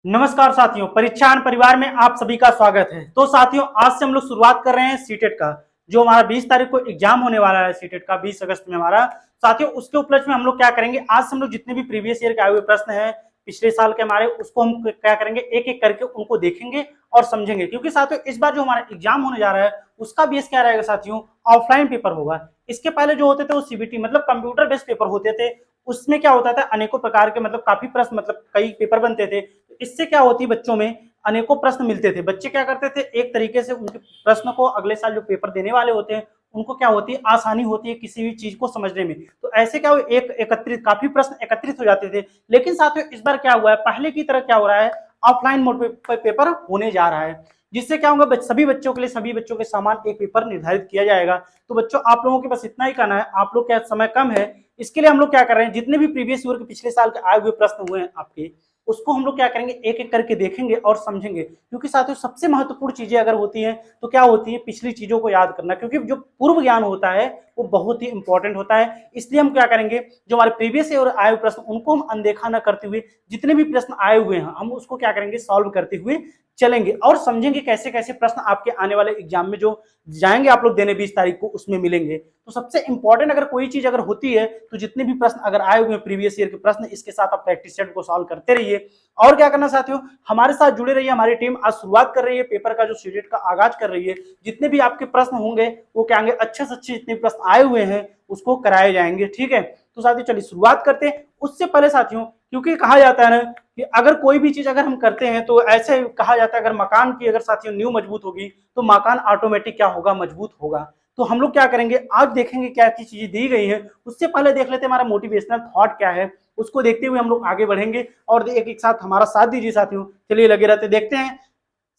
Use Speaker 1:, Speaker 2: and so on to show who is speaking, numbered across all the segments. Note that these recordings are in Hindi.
Speaker 1: नमस्कार साथियों, परीक्षान परिवार में आप सभी का स्वागत है। तो साथियों, आज से हम लोग शुरुआत कर रहे हैं सीटेट का, जो हमारा 20 तारीख को एग्जाम होने वाला है सीटेट का, 20 अगस्त में हमारा। साथियों, उसके उपलक्ष्य में हम लोग क्या करेंगे, आज से हम लोग जितने भी प्रीवियस ईयर के आए हुए प्रश्न हैं पिछले साल के हमारे, उसको हम क्या करेंगे, एक एक करके उनको देखेंगे और समझेंगे। क्योंकि साथियों, इस बार जो हमारा एग्जाम होने जा रहा है उसका बेस क्या रहेगा साथियों, ऑफलाइन पेपर होगा। इसके पहले जो होते थे वो सीबीटी मतलब कंप्यूटर बेस्ड पेपर होते थे। उसमें क्या होता था, अनेकों प्रकार के मतलब काफी प्रश्न मतलब कई पेपर बनते थे। इससे क्या होती बच्चों में अनेकों प्रश्न मिलते थे। बच्चे क्या करते थे, एक तरीके से उनके प्रश्न को अगले साल जो पेपर देने वाले होते हैं उनको क्या होती है, आसानी होती है किसी भी चीज को समझने में। तो ऐसे क्या हुआ, एक एकत्रित काफी प्रश्न एकत्रित हो जाते थे। लेकिन साथियों, इस बार क्या हुआ है, पहले की तरह क्या हो रहा है, ऑफलाइन मोड पे पेपर होने जा रहा है। जिससे क्या होगा, सभी बच्चों के लिए सभी बच्चों के समान एक पेपर निर्धारित किया जाएगा। तो बच्चों, आप लोगों के पास इतना ही कहना है, आप लोग क्या समय कम है, इसके लिए हम लोग क्या कर रहे हैं, जितने भी प्रीवियस ईयर के पिछले साल के आए हुए प्रश्न हुए हैं आपके, उसको हम लोग क्या करेंगे, एक एक करके देखेंगे और समझेंगे। क्योंकि साथियों, सबसे महत्वपूर्ण चीजें अगर होती हैं तो क्या होती है, पिछली चीजों को याद करना। क्योंकि जो पूर्व ज्ञान होता है वो बहुत ही इंपॉर्टेंट होता है। इसलिए हम क्या करेंगे, जो हमारे प्रीवियस ईयर आए हुए प्रश्न उनको हम अनदेखा न करते हुए, जितने भी प्रश्न आए हुए हैं हम उसको क्या करेंगे, सॉल्व करते हुए चलेंगे और समझेंगे कैसे कैसे प्रश्न आपके आने वाले एग्जाम में जो जाएंगे आप लोग देने 20 तारीख को, उसमें मिलेंगे। तो सबसे इंपॉर्टेंट अगर कोई चीज अगर होती है तो जितने भी प्रश्न अगर आए हुए हैं प्रीवियस ईयर के प्रश्न, इसके साथ आप प्रैक्टिस सेट को सॉल्व करते रहिए। और क्या करना साथियों, हमारे साथ जुड़े रहिए। हमारी टीम आज शुरुआत कर रही है पेपर का, जो सीटेट का आगाज कर रही है। जितने भी आपके प्रश्न होंगे वो क्या होंगे, अच्छे से अच्छे जितने प्रश्न आए हुए हैं उसको कराए जाएंगे। ठीक है, तो साथियों चलिए शुरुआत करते हैं। उससे पहले साथियों, क्योंकि कहा जाता है ना कि अगर कोई भी चीज अगर हम करते हैं तो ऐसे कहा जाता है, अगर मकान की अगर साथियों नींव मजबूत होगी तो मकान ऑटोमेटिक क्या होगा, मजबूत होगा। तो हम लोग क्या करेंगे, आज देखेंगे क्या क्या चीजें दी गई है। उससे पहले देख लेते हैं हमारा मोटिवेशनल थॉट क्या है, उसको देखते हुए हम लोग आगे बढ़ेंगे। और एक एक साथ हमारा साथ दीजिए साथियों, चलिए लगे रहते देखते हैं।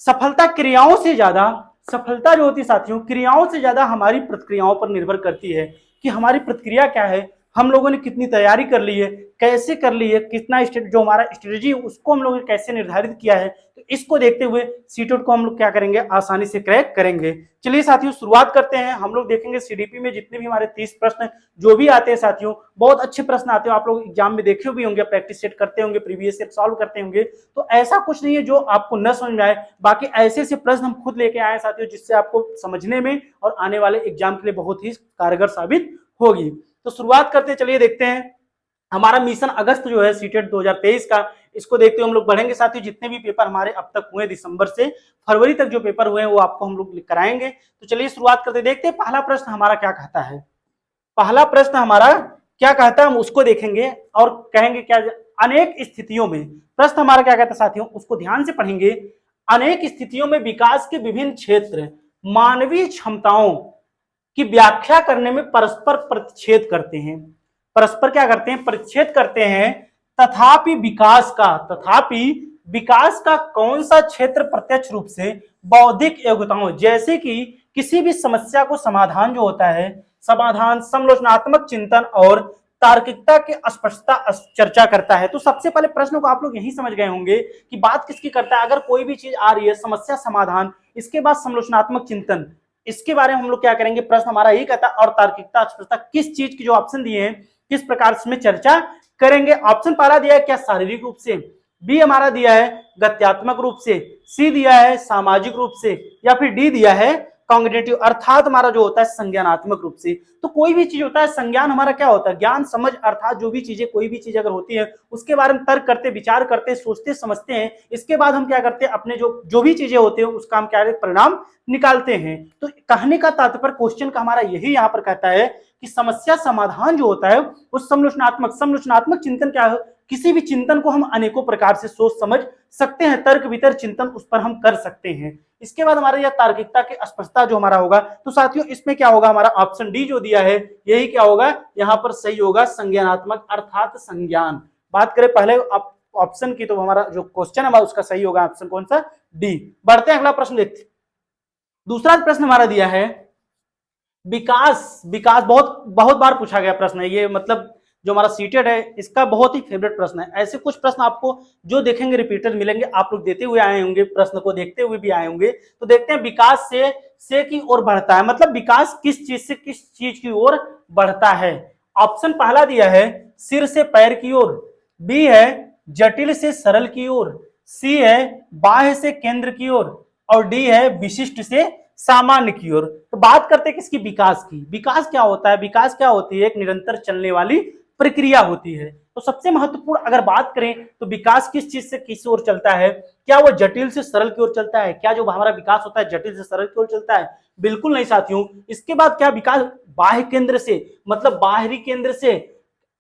Speaker 1: सफलता क्रियाओं से ज्यादा, सफलता जो होती है साथियों, क्रियाओं से ज्यादा हमारी प्रतिक्रियाओं पर निर्भर करती है कि हमारी प्रतिक्रिया क्या है, हम लोगों ने कितनी तैयारी कर ली है, कैसे कर ली है, कितना जो हमारा स्ट्रेटेजी उसको हम लोगों ने कैसे निर्धारित किया है। तो इसको देखते हुए सीटेट को हम लोग क्या करेंगे, आसानी से क्रैक करेंगे। चलिए साथियों शुरुआत करते हैं। हम लोग देखेंगे सीडीपी में जितने भी हमारे 30 प्रश्न जो भी आते हैं साथियों, बहुत अच्छे प्रश्न आते हैं। आप लोग एग्जाम में देखे भी होंगे, प्रैक्टिस सेट करते होंगे, प्रीवियस सेट सॉल्व करते होंगे। तो ऐसा कुछ नहीं है जो आपको न समझ में आए। बाकी ऐसे ऐसे प्रश्न हम खुद लेके आए साथियों, जिससे आपको समझने में और आने वाले एग्जाम के लिए बहुत ही कारगर साबित होगी। तो शुरुआत करते, चलिए देखते हैं। हमारा मिशन अगस्त जो है सीटेट 2023 का, इसको देखते हुए हम लोग बढ़ेंगे साथियों। जितने भी पेपर हमारे अब तक हुए दिसंबर से फरवरी तक जो पेपर हुए हैं वो आपको हम लोग कराएंगे। तो चलिए शुरुआत करते, देखते हैं पहला प्रश्न हमारा क्या कहता है। पहला प्रश्न हमारा क्या कहता है हम उसको देखेंगे और कहेंगे क्या, अनेक स्थितियों में, प्रश्न हमारा क्या कहता है साथियों, उसको ध्यान से पढ़ेंगे। अनेक स्थितियों में विकास के विभिन्न क्षेत्र मानवीय क्षमताओं की व्याख्या करने में परस्पर प्रतिच्छेद करते हैं। परस्पर क्या करते हैं, परिच्छेद करते हैं। तथापि विकास का कौन सा क्षेत्र प्रत्यक्ष रूप से बौद्धिक योग्यताओं, जैसे कि किसी भी समस्या को समाधान जो होता है, समाधान, समालोचनात्मक चिंतन और तार्किकता की स्पष्टता चर्चा करता है। तो सबसे पहले प्रश्न को आप लोग यही समझ गए होंगे कि बात किसकी करता है। अगर कोई भी चीज आ रही है, समस्या समाधान, इसके बाद समालोचनात्मक चिंतन, इसके बारे में हम लोग क्या करेंगे, प्रश्न हमारा यही कहता है। और तार्किकता स्पष्टता, किस चीज की जो ऑप्शन दिए हैं किस प्रकार इसमें चर्चा करेंगे। ऑप्शन पहला दिया है क्या, शारीरिक रूप से, बी हमारा दिया है गत्यात्मक रूप से, सी दिया है सामाजिक रूप से, या फिर डी दिया है कॉग्निटिव, अर्थात हमारा जो होता है संज्ञानात्मक रूप से। तो कोई भी चीज होता है, संज्ञान हमारा क्या होता है, ज्ञान समझ, अर्थात जो भी चीजें, कोई भी चीज अगर होती है उसके बारे में तर्क करते, विचार करते, सोचते समझते हैं। इसके बाद हम क्या करते हैं, अपने जो जो भी चीजें होते हैं उसका हम क्या परिणाम निकालते हैं। तो कहने का तात्पर्य क्वेश्चन का हमारा यही यहाँ पर कहता है कि समस्या समाधान जो होता है उस समालोचनात्मक चिंतन क्या है, किसी भी चिंतन को हम अनेकों प्रकार से सोच समझ सकते हैं, तर्क वितर्क चिंतन उस पर हम कर सकते हैं। इसके बाद हमारा यह तार्किकता की स्पष्टता जो हमारा होगा, तो साथियों इसमें क्या होगा, हमारा ऑप्शन डी जो दिया है यही क्या होगा, यहाँ पर सही होगा, संज्ञानात्मक अर्थात संज्ञान। बात करें पहले ऑप्शन की, तो हमारा जो क्वेश्चन है उसका सही होगा ऑप्शन कौन सा, डी। बढ़ते हैं अगला प्रश्न देखते। दूसरा प्रश्न हमारा दिया है विकास। विकास बहुत बहुत बार पूछा गया प्रश्न है ये, मतलब जो हमारा सीटेड है इसका बहुत ही फेवरेट प्रश्न है। ऐसे कुछ प्रश्न आपको जो देखेंगे रिपीटेड मिलेंगे, आप लोग देते हुए आए होंगे, प्रश्न को देखते हुए भी आए होंगे। तो देखते हैं, विकास से की ओर बढ़ता है, मतलब विकास किस चीज से किस चीज की ओर बढ़ता है। ऑप्शन पहला दिया है सिर से पैर की ओर, बी है जटिल से सरल की ओर, सी है बाह्य से केंद्र की ओर, और डी है विशिष्ट से सामान्य की ओर। तो बात करते हैं किसकी, विकास की। विकास क्या होता है, विकास क्या होती है, एक निरंतर चलने वाली प्रक्रिया होती है। तो सबसे महत्वपूर्ण अगर बात करें तो विकास किस चीज से किस ओर चलता है, क्या वो जटिल से सरल की ओर चलता है, क्या जो हमारा विकास होता है जटिल से सरल की ओर चलता है, बिल्कुल नहीं साथियों। इसके बाद क्या विकास बाह्य केंद्र से, मतलब बाहरी केंद्र से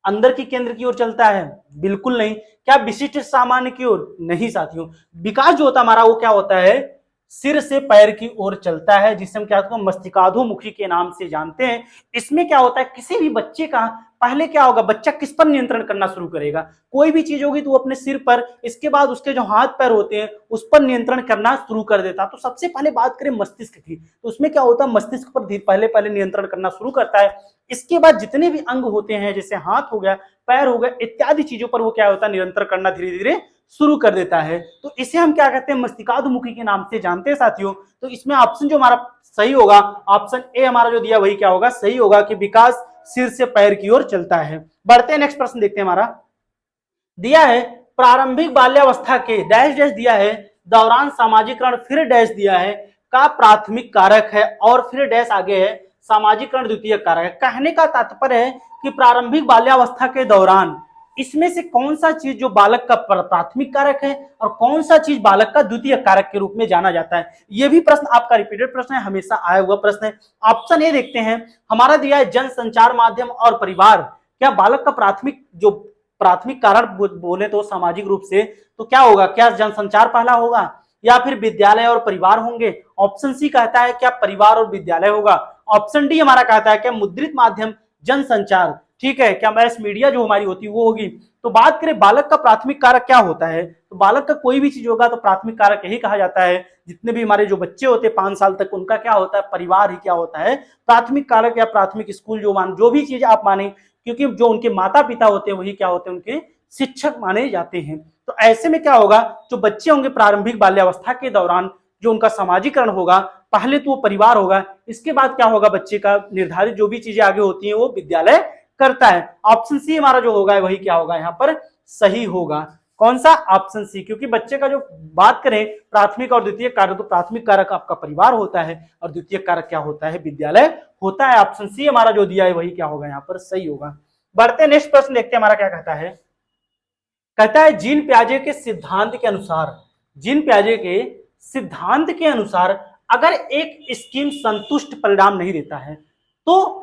Speaker 1: अंदर की केंद्र की ओर चलता है, बिल्कुल नहीं। क्या विशिष्ट सामान्य की ओर, नहीं साथियों। विकास जो होता है हमारा वो क्या होता है, सिर से पैर की ओर चलता है, जिसे हम क्या कहते हैं मस्तिष्काधोमुखी के नाम से जानते हैं। इसमें क्या होता है, किसी भी बच्चे का पहले क्या होगा, बच्चा किस पर नियंत्रण करना शुरू करेगा, कोई भी चीज होगी तो वो अपने सिर पर, इसके बाद उसके जो हाथ पैर होते हैं उस पर नियंत्रण करना शुरू कर देता। तो सबसे पहले बात करें मस्तिष्क की, तो उसमें क्या होता है मस्तिष्क पर पहले पहले नियंत्रण करना शुरू करता है। इसके बाद जितने भी अंग होते हैं, जैसे हाथ हो गया, पैर हो गया, इत्यादि चीजों पर वो क्या होता है नियंत्रण करना धीरे धीरे शुरू कर देता है। तो इसे हम क्या कहते हैं मस्तिष्काधोमुखी के नाम से जानते हैं साथियों। तो इसमें ऑप्शन जो हमारा सही होगा, ऑप्शन ए हमारा जो दिया वही क्या होगा, सही होगा कि विकास सिर से पैर की ओर चलता है। बढ़ते हैं नेक्स्ट प्रश्न देखते हैं। हमारा दिया है प्रारंभिक बाल्यावस्था के डैश डैश दिया है दौरान सामाजिकरण, फिर डैश दिया है का प्राथमिक कारक है, और फिर डैश आगे है सामाजिकरण द्वितीय कारक है। कहने का तात्पर्य है कि प्रारंभिक बाल्यावस्था के दौरान इसमें से कौन सा चीज जो बालक का प्राथमिक कारक है और कौन सा चीज बालक का द्वितीय कारक के रूप में जाना जाता है। यह भी प्रश्न आपका रिपीटेड प्रश्न है, हमेशा आया हुआ प्रश्न है। ऑप्शन ए देखते हैं, हमारा दिया है जनसंचार माध्यम और परिवार। क्या बालक का प्राथमिक कारण बोले तो सामाजिक रूप से तो क्या होगा, क्या जनसंचार पहला होगा या फिर विद्यालय और परिवार होंगे। ऑप्शन सी कहता है क्या परिवार और विद्यालय होगा। ऑप्शन डी हमारा कहता है क्या मुद्रित माध्यम जनसंचार, ठीक है, क्या मैस मीडिया जो हमारी होती है वो होगी। तो बात करें बालक का प्राथमिक कारक क्या होता है, तो बालक का कोई भी चीज होगा तो प्राथमिक कारक यही कहा जाता है। जितने भी हमारे जो बच्चे होते हैं 5 साल तक उनका क्या होता है, परिवार ही क्या होता है प्राथमिक कारक, या प्राथमिक स्कूल जो भी चीज आप माने, क्योंकि जो उनके माता पिता होते हैं वही क्या होते हैं उनके शिक्षक माने जाते हैं। तो ऐसे में क्या होगा, जो बच्चे होंगे प्रारंभिक बाल्यावस्था के दौरान जो उनका सामाजिकरण होगा, पहले तो वो परिवार होगा, इसके बाद क्या होगा बच्चे का निर्धारित जो भी चीजें आगे होती हैं वो विद्यालय करता है। ऑप्शन सी हमारा जो होगा वही क्या होगा यहाँ पर सही होगा। कौन सा, ऑप्शन सी, क्योंकि बच्चे का जो बात करें प्राथमिक और द्वितीय कारक, तो प्राथमिक कारक आपका परिवार होता है और द्वितीय कारक क्या होता है, विद्यालय होता है। ऑप्शन सी हमारा जो दिया है वही क्या होगा यहाँ पर सही होगा। बढ़ते नेक्स्ट प्रश्न देखते हैं हमारा क्या कहता है। कहता है जीन पियाजे के सिद्धांत के अनुसार, जीन पियाजे के सिद्धांत के अनुसार अगर एक स्कीम संतुष्ट परिणाम नहीं देता है तो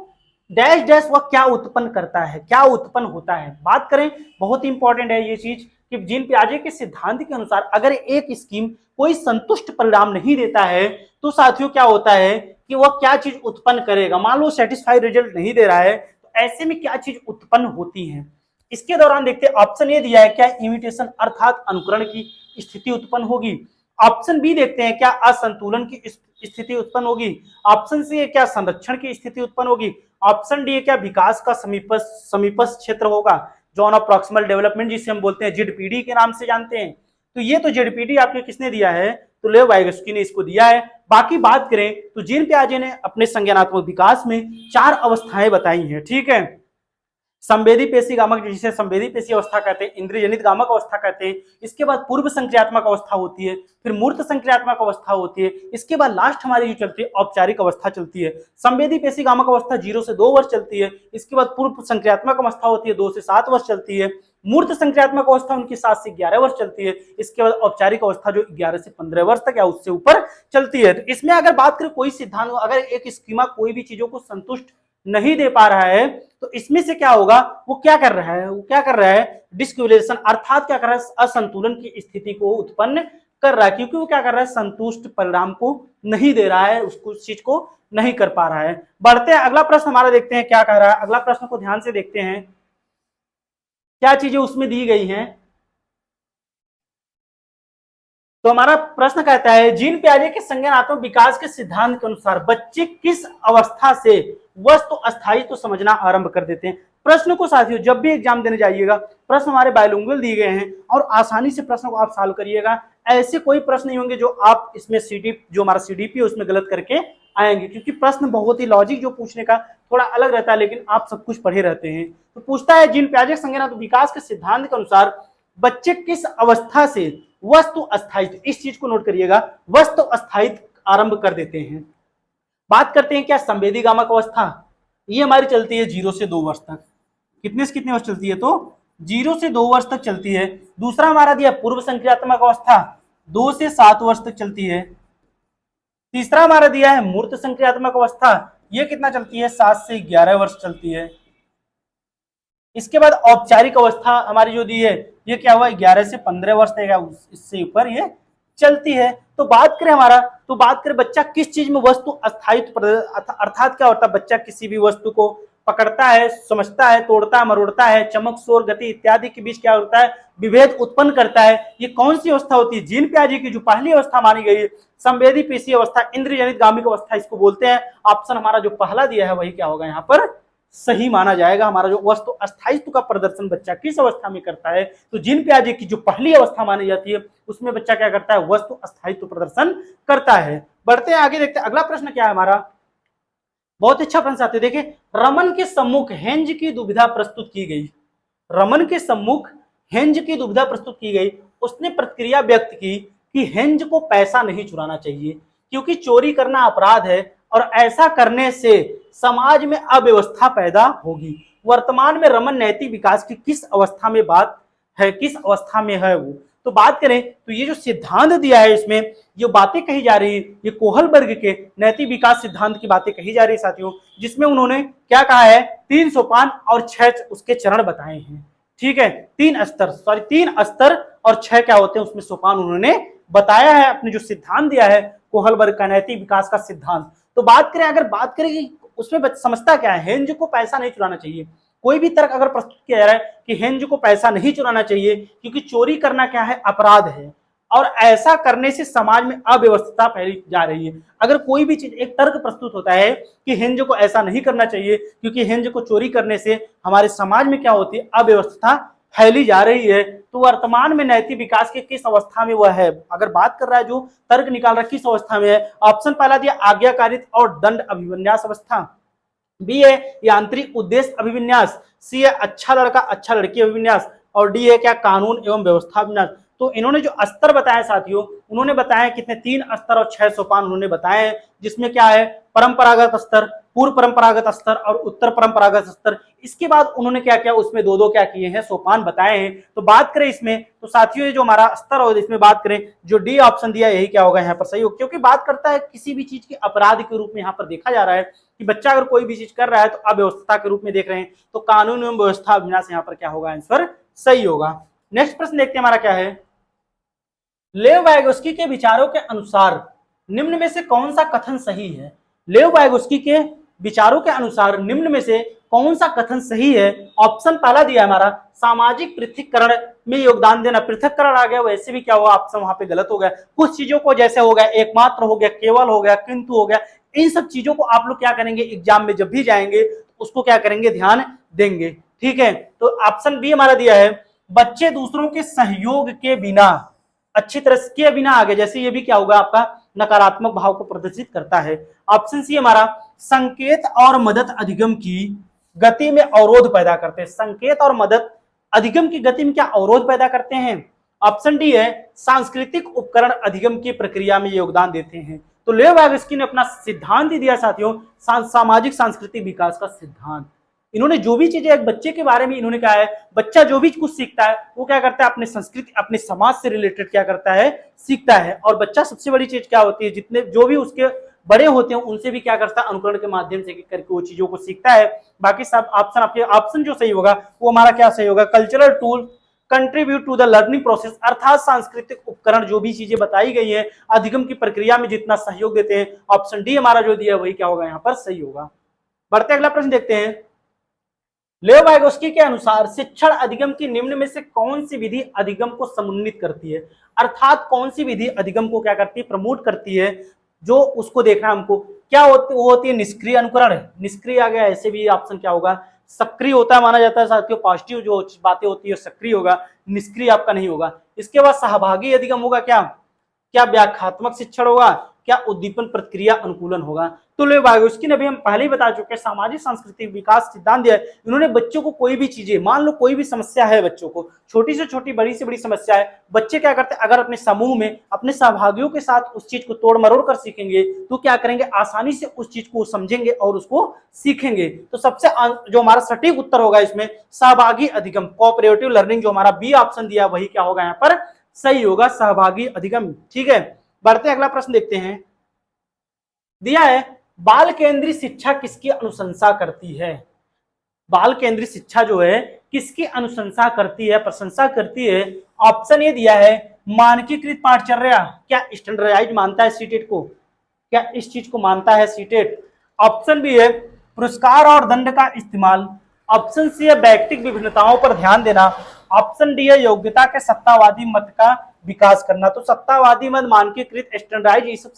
Speaker 1: डैश डैश वह क्या उत्पन्न करता है, क्या उत्पन्न होता है। बात करें, बहुत इंपॉर्टेंट है ये चीज कि जीन पियाजे के सिद्धांत के अनुसार अगर एक स्कीम कोई संतुष्ट परिणाम नहीं देता है तो साथियों क्या होता है कि वह क्या चीज उत्पन्न करेगा। मान लो सेटिस्फाइड रिजल्ट नहीं दे रहा है तो ऐसे में क्या चीज उत्पन्न होती है। इसके दौरान देखते हैं, ऑप्शन ए दिया है क्या इमिटेशन अर्थात अनुकरण की स्थिति उत्पन्न होगी। ऑप्शन बी देखते हैं क्या असंतुलन की स्थिति उत्पन्न होगी। ऑप्शन सी है क्या संरक्षण की स्थिति उत्पन्न होगी। ऑप्शन डी है क्या विकास का समीपस्थ क्षेत्र होगा, जोन ऑफ प्रॉक्सिमल डेवलपमेंट जिसे हम बोलते हैं जेडपीडी के नाम से जानते हैं। तो ये तो जेडपीडी आपके किसने दिया है, तो लेव वाइगस्की ने इसको दिया है। बाकी बात करें तो जीन पियाजे ने अपने संज्ञानात्मक विकास में 4 अवस्थाएं बताई हैं, ठीक है। संवेदी पेशी गामक जिसे संवेदी पेशी अवस्था कहते हैं, इंद्रियजनित गामक अवस्था कहते हैं, इसके बाद पूर्व संक्रियात्मक अवस्था होती है, फिर मूर्त संक्रियात्मक अवस्था होती है, इसके बाद लास्ट हमारी जो चलती है औपचारिक अवस्था चलती है। संवेदी पेशी गामक अवस्था 0 से 2 वर्ष चलती है, इसके बाद पूर्व संक्रियात्मक अवस्था होती है 2 से 7 वर्ष चलती है, मूर्त संक्रियात्मक अवस्था उनकी 7 से 11 वर्ष चलती है, इसके बाद औपचारिक अवस्था जो 11 से 15 वर्ष तक या उससे ऊपर चलती है। तो इसमें अगर बात करें कोई सिद्धांत, अगर एक स्कीमा कोई भी चीजों को संतुष्ट नहीं दे पा रहा है तो इसमें से क्या होगा, वो क्या कर रहा है, वो क्या कर रहा है डिस्क्यूलेशन अर्थात क्या कर रहा है असंतुलन की स्थिति को उत्पन्न कर रहा है, क्योंकि वो क्या कर रहा है संतुष्ट परिणाम को नहीं दे रहा है, उसको उस चीज को नहीं कर पा रहा है। बढ़ते हैं अगला प्रश्न हमारा देखते हैं क्या कह रहा है। अगला प्रश्न को ध्यान से देखते हैं क्या चीजें उसमें दी गई हैं। तो हमारा प्रश्न कहता है जीन पियाजे के संज्ञानात्मक विकास के सिद्धांत के अनुसार बच्चे किस अवस्था से वस्तु अस्थायित्व समझना आरंभ कर देते हैं। प्रश्न को साथियों जब भी एग्जाम देने जाइएगा प्रश्न हमारे बायलिंगुअल दिए गए हैं और आसानी से प्रश्न को आप सॉल्व करिएगा। ऐसे कोई प्रश्न नहीं होंगे जो आप इसमें जो हमारा सीडीपी है उसमें गलत करके आएंगे, क्योंकि प्रश्न बहुत ही लॉजिक जो पूछने का थोड़ा अलग रहता है, लेकिन आप सब कुछ पढ़े रहते हैं। तो पूछता है जीन पियाजे के संज्ञानात्मक विकास के सिद्धांत के अनुसार बच्चे किस अवस्था से वस्तु अस्थायित्व, इस चीज को नोट करिएगा, वस्तु अस्थायित्व आरंभ कर देते हैं। बात करते हैं क्या संवेदी गामक अवस्था, ये हमारी चलती है 0 से 2 वर्ष तक। कितने से कितने वर्ष चलती है, तो 0 से 2 वर्ष तक चलती है। दूसरा हमारा दिया पूर्व संक्रियात्मक अवस्था, 2 से 7 वर्ष तक चलती है। तीसरा हमारा दिया है मूर्त संक्रियात्मक अवस्था, ये कितना चलती है, 7 से 11 वर्ष चलती है। इसके बाद औपचारिक अवस्था हमारी जो दी है, ये क्या हुआ, 11 से 15 वर्ष तक, इससे ऊपर ये चलती है। तो बात करें बच्चा किस चीज में वस्तु अस्थायित्व, अर्थात क्या होता है, बच्चा किसी भी वस्तु को पकड़ता है, समझता है, तोड़ता है, मरोड़ता है, चमक, शोर, गति इत्यादि के बीच क्या होता है, विभेद उत्पन्न करता है। ये कौन सी अवस्था होती है, जीन प्याजे की जो पहली अवस्था मानी गई है, संवेदी पेशी अवस्था, इंद्रियजनित गामिक अवस्था इसको बोलते हैं। ऑप्शन हमारा जो पहला दिया है वही क्या होगा यहाँ पर सही माना जाएगा। हमारा जो वस्तु अस्थायित्व का प्रदर्शन बच्चा किस अवस्था में करता है, तो जीन प्याजे की जो पहली अवस्था मानी जाती है उसमें बच्चा क्या करता है, वस्तु अस्थायित्व प्रदर्शन करता है। बढ़ते हैं आगे, देखते हैं अगला प्रश्न क्या है हमारा, बहुत अच्छा प्रश्न आते हैं। देखिए, रमन के सम्मुख हेंज की दुविधा प्रस्तुत की गई, रमन के सम्मुख हेंज की दुविधा प्रस्तुत की गई। उसने प्रतिक्रिया व्यक्त की कि हेंज को पैसा नहीं चुराना चाहिए क्योंकि चोरी करना अपराध है और ऐसा करने से समाज में अव्यवस्था पैदा होगी। वर्तमान में रमन नैतिक विकास की किस अवस्था में है वो, तो बात करें तो ये जो सिद्धांत दिया है इसमें जो बातें कही जा रही है, ये कोहलबर्ग के नैतिक विकास सिद्धांत की बातें कही जा रही है साथियों, जिसमें उन्होंने क्या कहा है, 3 सोपान और 6 उसके चरण बताए हैं। ठीक है, 3 स्तर और 6 क्या होते हैं उसमें सोपान उन्होंने बताया है, अपने जो सिद्धांत दिया है कोहलबर्ग का नैतिक विकास का सिद्धांत। तो अगर बात करें कि उसमें समझता क्या है, हेंज को पैसा नहीं चुराना चाहिए। कोई भी तर्क अगर प्रस्तुत किया जा रहा है कि हेंज को पैसा नहीं चुराना चाहिए क्योंकि चोरी करना क्या है, अपराध है और ऐसा करने से समाज में अव्यवस्था फैली जा रही है। अगर कोई भी चीज एक तर्क प्रस्तुत होता है कि हेंज को ऐसा नहीं करना चाहिए क्योंकि हेंज को चोरी करने से हमारे समाज में क्या होती है, अव्यवस्था फैली जा रही है, तो वर्तमान में नैतिक विकास के किस अवस्था में वह है, अगर बात कर रहा है जो तर्क निकाल रहा है किस अवस्था में है। ऑप्शन पहला दिया आज्ञाकारित और दंड अभिविन्यास अवस्था, बी है यांत्रिक उद्देश्य अभिविन्यास, सी है अच्छा लड़का अच्छा लड़की अभिविन्यास और डी है क्या कानून एवं व्यवस्था अभिविन्यास। तो इन्होंने जो स्तर बताए साथियों, उन्होंने बताया कितने, 3 स्तर और 6 सोपान उन्होंने बताए हैं, जिसमें क्या है परंपरागत स्तर, पूर्व परंपरागत स्तर और उत्तर परंपरागत स्तर। इसके बाद उन्होंने क्या किया, उसमें 2-2 क्या किए हैं, सोपान बताए हैं। तो बात करें इसमें तो साथियों ये जो हमारा स्तर हो, इसमें बात करें जो डी ऑप्शन दिया यही क्या होगा यहाँ पर सही होगा, क्योंकि बात करता है किसी भी चीज के अपराध के रूप में यहाँ पर देखा जा रहा है कि बच्चा अगर कोई भी चीज कर रहा है तो अव्यवस्था के रूप में देख रहे हैं, तो कानून एवं व्यवस्था अभिविन्यास यहाँ पर क्या होगा, आंसर सही होगा। नेक्स्ट प्रश्न देखते हैं हमारा क्या है, लेव वाइगोस्की के विचारों के अनुसार निम्न में से कौन सा कथन सही है। लेव वाइगोस्की के विचारों के अनुसार निम्न में से कौन सा कथन सही है। ऑप्शन पहला दिया है हमारा सामाजिक पृथक्करण में योगदान देना, पृथक्करण आ गया वैसे भी क्या हुआ, ऑप्शन वहां पे गलत हो गया। कुछ चीजों को जैसे हो गया एकमात्र हो गया, केवल हो गया, किंतु हो गया, इन सब चीजों को आप लोग क्या करेंगे एग्जाम में जब भी जाएंगे उसको क्या करेंगे, ध्यान देंगे। ठीक है, तो ऑप्शन बी हमारा दिया है बच्चे दूसरों के सहयोग के बिना, अच्छी तरह के बिना आगे, जैसे ये भी क्या होगा आपका नकारात्मक भाव को प्रदर्शित करता है। ऑप्शन सी हमारा संकेत और मदद अधिगम की गति में अवरोध पैदा करते हैं, संकेत और मदद अधिगम की गति में क्या अवरोध पैदा करते हैं। ऑप्शन डी है सांस्कृतिक उपकरण अधिगम की प्रक्रिया में योगदान देते हैं। तो लेव वाइगोस्की ने अपना सिद्धांत ही दिया साथियों, सामाजिक सांस्कृतिक विकास का सिद्धांत। इन्होंने जो भी चीजें एक बच्चे के बारे में इन्होंने कहा है, बच्चा जो भी कुछ सीखता है वो क्या करता है, अपने संस्कृति अपने समाज से रिलेटेड क्या करता है, सीखता है। और बच्चा सबसे बड़ी चीज क्या होती है, जितने जो भी उसके बड़े होते हैं उनसे भी क्या करता है, अनुकरण के माध्यम से करके वो चीजों को सीखता है। बाकी सब ऑप्शन आपके ऑप्शन जो सही होगा वो हमारा क्या सही होगा, cultural tool contribute to the learning process, अर्थात सांस्कृतिक उपकरण जो भी चीजें बताई गई है अधिगम की प्रक्रिया में जितना सहयोग देते हैं। ऑप्शन डी हमारा जो दिया है वही क्या होगा यहाँ पर सही होगा। बढ़ते अगला प्रश्न देखते हैं, लेव वाइगोस्की के अनुसार शिक्षण अधिगम की निम्न में से कौन सी विधि अधिगम को समुन्नित करती है, अर्थात कौन सी विधि अधिगम को क्या करती है, प्रमोट करती है, जो उसको देखना हमको क्या होती, वो होती है निष्क्रिय अनुकरण। निष्क्रिय आ गया, ऐसे भी ऑप्शन क्या होगा, सक्रिय होता है माना जाता है साथियों, पॉजिटिव जो बातें होती है सक्रिय होगा, निष्क्रिय आपका नहीं होगा। इसके बाद सहभागी अधिगम होगा, क्या व्याख्यात्मक शिक्षण होगा, क्या उद्दीपन प्रतिक्रिया अनुकूलन होगा। तो लेवागोस्की ने भी हम पहले ही बता चुके हैं, सामाजिक सांस्कृतिक विकास सिद्धांत दिया है। इन्होंने बच्चों को कोई भी चीजें, मान लो कोई भी समस्या है बच्चों को, छोटी से छोटी बड़ी से बड़ी समस्या है, बच्चे क्या करते हैं, अगर अपने समूह में अपने सहभागियों के साथ उस चीज को तोड़ मरोड़ कर सीखेंगे तो क्या करेंगे, आसानी से उस चीज को समझेंगे और उसको सीखेंगे। तो सबसे जो हमारा सटीक उत्तर होगा इसमें सहभागी अधिगम, कोऑपरेटिव लर्निंग, जो हमारा बी ऑप्शन दिया वही क्या होगा यहाँ पर सही होगा, सहभागी अधिगम। ठीक है, बढ़ते अगला प्रश्न देखते हैं। दिया है बाल केंद्रीय शिक्षा किसकी अनुशंसा करती है। बाल केंद्रीय शिक्षा जो है किसकी अनुशंसा करती है, प्रशंसा करती है। ऑप्शन ए दिया है मानकीकृत पाठचर्या, क्या स्टैंडर्डाइज मानता है सीटेट को, क्या इस चीज को मानता है सीटेट। ऑप्शन बी है पुरस्कार और दंड का इस्तेमाल। ऑप्शन सी है व्यक्तिगत विभिन्नताओं पर ध्यान देना। ऑप्शन डी है योग्यता के सत्तावादी मत का विकास करना। तो सत्तावादी मत, मानकीकृत, स्टैंडर्डाइज, ये सब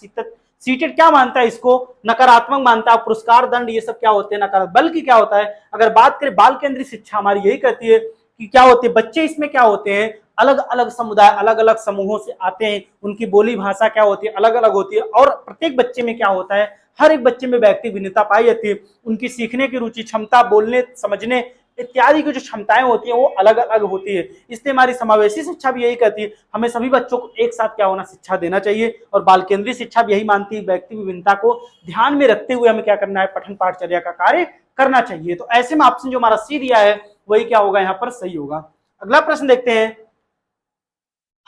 Speaker 1: सीटेट क्या मानता है, इसको नकारात्मक मानता है। पुरस्कार, दंड, ये सब क्या होते हैं नकारात्मक। बल्कि क्या होता है, अगर बात करें बाल केंद्रीय शिक्षा हमारी यही कहती है कि क्या होते हैं बच्चे, इसमें क्या होते हैं अलग अलग समुदाय, अलग अलग समूहों से आते हैं, उनकी बोली भाषा क्या होती है अलग अलग होती है, और प्रत्येक बच्चे में क्या होता है, हर एक बच्चे में व्यक्तिगत भिन्नता पाई जाती है। उनकी सीखने की रुचि, क्षमता, बोलने समझने इत्यादि की जो क्षमताएं होती हैं वो अलग अलग होती है। इसलिए हमारी समावेशी शिक्षा भी यही कहती है हमें सभी बच्चों को एक साथ क्या होना, शिक्षा देना चाहिए। और बाल केंद्रीय शिक्षा भी यही मानती है व्यक्ति विभिन्नता को ध्यान में रखते हुए हमें क्या करना है, पठन पाठचर्या का कार्य करना चाहिए। तो ऐसे में ऑप्शन जो हमारा सी दिया है वही क्या होगा यहाँ पर सही होगा। अगला प्रश्न देखते हैं।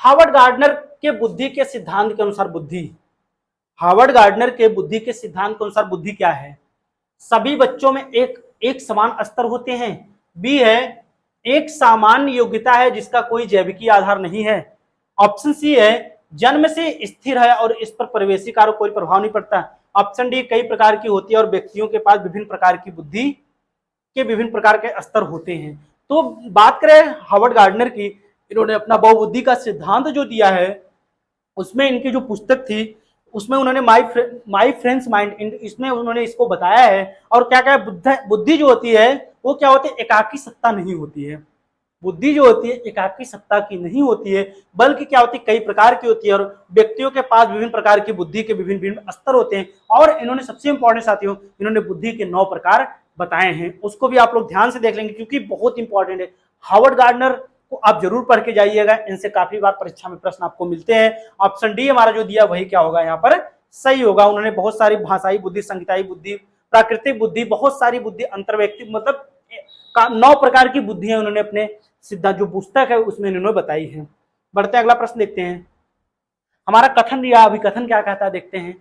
Speaker 1: हार्वर्ड गार्डनर के बुद्धि के सिद्धांत के अनुसार बुद्धि, हार्वर्ड गार्डनर के बुद्धि के सिद्धांत के अनुसार बुद्धि क्या है। सभी बच्चों में एक समान स्तर होते हैं। बी है एक सामान्य योग्यता है जिसका कोई जैविकीय आधार नहीं है। ऑप्शन सी है जन्म से स्थिर है और इस पर परिवेशी कारक कोई प्रभाव नहीं पड़ता। ऑप्शन डी कई प्रकार की होती है और व्यक्तियों के पास विभिन्न प्रकार की बुद्धि के विभिन्न प्रकार के स्तर होते हैं। तो बात करें हार्वर्ड गार्डनर की, इन्होंने अपना बहुबुद्धि का सिद्धांत जो दिया है उसमें इनकी जो पुस्तक थी उसमें उन्होंने माई फ्रेंड्स माइंड, इसमें उन्होंने इसको बताया है। और क्या क्या बुद्धि जो होती है वो क्या होती है, एकाकी सत्ता नहीं होती है। बुद्धि जो होती है एकाकी सत्ता की नहीं होती है, बल्कि क्या होती है कई प्रकार की होती है और व्यक्तियों के पास विभिन्न प्रकार की बुद्धि के विभिन्न विभिन्न स्तर होते हैं। और इन्होंने सबसे इंपॉर्टेंट साथियों, इन्होंने बुद्धि के 9 प्रकार बताए हैं, उसको भी आप लोग ध्यान से देख लेंगे क्योंकि बहुत इंपॉर्टेंट है। हार्वर्ड गार्डनर को आप जरूर पढ़ के जाइएगा, इनसे काफी बार परीक्षा में प्रश्न आपको मिलते हैं। ऑप्शन डी हमारा जो दिया वही क्या होगा यहाँ पर सही होगा। उन्होंने बहुत सारी भाषाई बुद्धि, संगीताई बुद्धि, प्राकृतिक बुद्धि, बहुत सारी बुद्धि, अंतर्वैयक्तिक, मतलब 9 प्रकार की बुद्धियां उन्होंने अपने सिद्धांत जो पुस्तक है उसमें इन्होंने बताई है। बढ़ते अगला प्रश्न देखते हैं। हमारा कथन दिया, अभिकथन क्या कहता है देखते हैं।